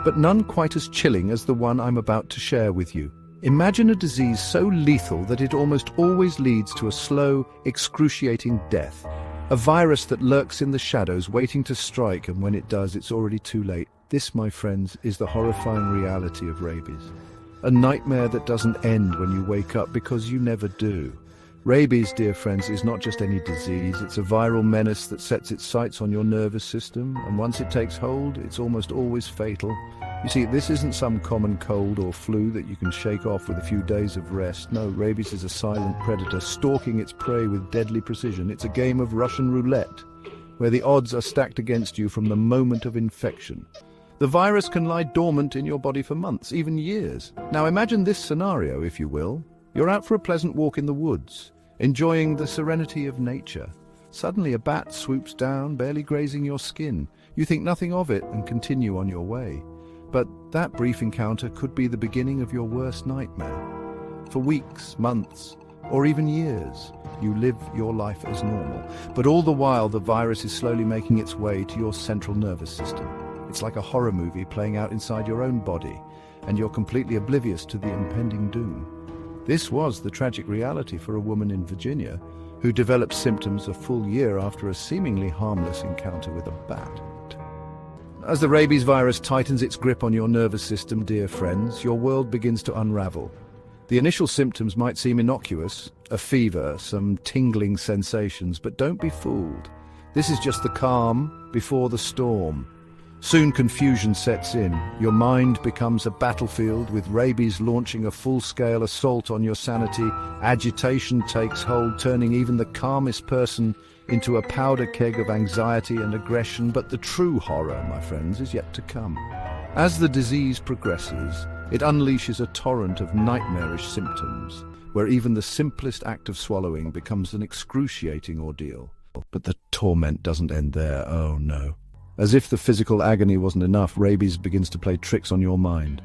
but none quite as chilling as the one I'm about to share with you. Imagine a disease so lethal that it almost always leads to a slow, excruciating death. A virus that lurks in the shadows, waiting to strike, and when it does, it's already too late. This, my friends, is the horrifying reality of rabies. A nightmare that doesn't end when you wake up, because you never do. Rabies, dear friends, is not just any disease. It's a viral menace that sets its sights on your nervous system, and once it takes hold, it's almost always fatal. You see, this isn't some common cold or flu that you can shake off with a few days of rest. No, rabies is a silent predator, stalking its prey with deadly precision. It's a game of Russian roulette, where the odds are stacked against you from the moment of infection. The virus can lie dormant in your body for months, even years. Now imagine this scenario, if you will. You're out for a pleasant walk in the woods, enjoying the serenity of nature. Suddenly a bat swoops down, barely grazing your skin. You think nothing of it and continue on your way. But that brief encounter could be the beginning of your worst nightmare. For weeks, months, or even years, you live your life as normal. But all the while, the virus is slowly making its way to your central nervous system. It's like a horror movie playing out inside your own body, and you're completely oblivious to the impending doom. This was the tragic reality for a woman in Virginia who developed symptoms a full year after a seemingly harmless encounter with a bat. As the rabies virus tightens its grip on your nervous system, dear friends, your world begins to unravel. The initial symptoms might seem innocuous, a fever, some tingling sensations, but don't be fooled. This is just the calm before the storm. Soon confusion sets in. Your mind becomes a battlefield, with rabies launching a full-scale assault on your sanity. Agitation takes hold, turning even the calmest person into a powder keg of anxiety and aggression. But the true horror, my friends, is yet to come. As the disease progresses, it unleashes a torrent of nightmarish symptoms, where even the simplest act of swallowing becomes an excruciating ordeal. But the torment doesn't end there, oh no. As if the physical agony wasn't enough, rabies begins to play tricks on your mind.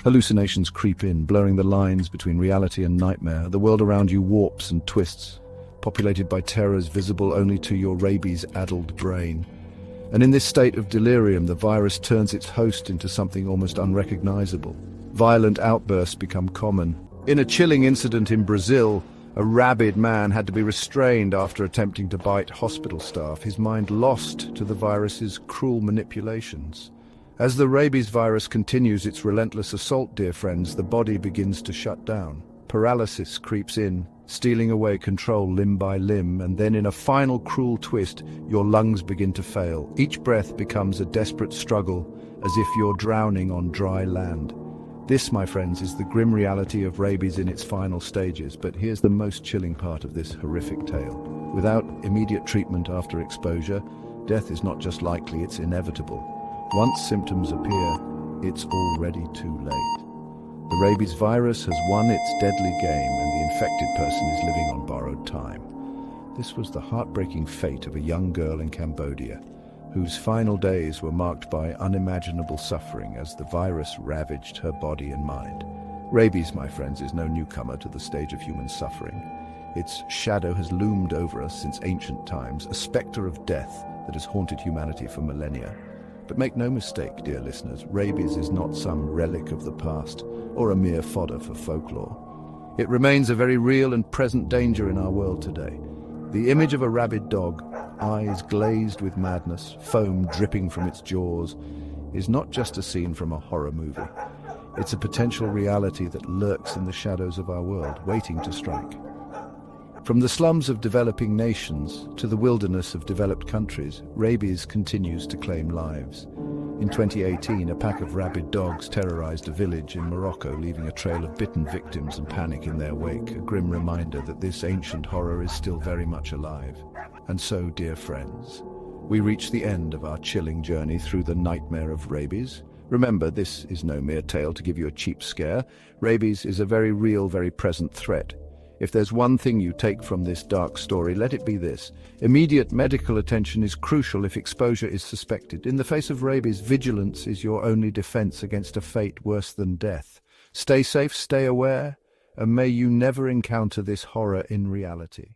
Hallucinations creep in, blurring the lines between reality and nightmare. The world around you warps and twists, populated by terrors visible only to your rabies-addled brain. And in this state of delirium, the virus turns its host into something almost unrecognizable. Violent outbursts become common. In a chilling incident in Brazil, a rabid man had to be restrained after attempting to bite hospital staff, his mind lost to the virus's cruel manipulations. As the rabies virus continues its relentless assault, dear friends, the body begins to shut down. Paralysis creeps in, stealing away control limb by limb, and then in a final cruel twist, your lungs begin to fail. Each breath becomes a desperate struggle, as if you're drowning on dry land. This, my friends, is the grim reality of rabies in its final stages, but here's the most chilling part of this horrific tale. Without immediate treatment after exposure, death is not just likely, it's inevitable. Once symptoms appear, it's already too late. The rabies virus has won its deadly game, and the infected person is living on borrowed time. This was the heartbreaking fate of a young girl in Cambodia, whose final days were marked by unimaginable suffering as the virus ravaged her body and mind. Rabies, my friends, is no newcomer to the stage of human suffering. Its shadow has loomed over us since ancient times, a specter of death that has haunted humanity for millennia. But make no mistake, dear listeners, rabies is not some relic of the past or a mere fodder for folklore. It remains a very real and present danger in our world today. The image of a rabid dog, eyes glazed with madness, foam dripping from its jaws, is not just a scene from a horror movie. It's a potential reality that lurks in the shadows of our world, waiting to strike. From the slums of developing nations to the wilderness of developed countries, rabies continues to claim lives. In 2018, a pack of rabid dogs terrorized a village in Morocco, leaving a trail of bitten victims and panic in their wake, a grim reminder that this ancient horror is still very much alive. And so, dear friends, we reach the end of our chilling journey through the nightmare of rabies. Remember, this is no mere tale to give you a cheap scare. Rabies is a very real, very present threat. If there's one thing you take from this dark story, let it be this. Immediate medical attention is crucial if exposure is suspected. In the face of rabies, vigilance is your only defense against a fate worse than death. Stay safe, stay aware, and may you never encounter this horror in reality.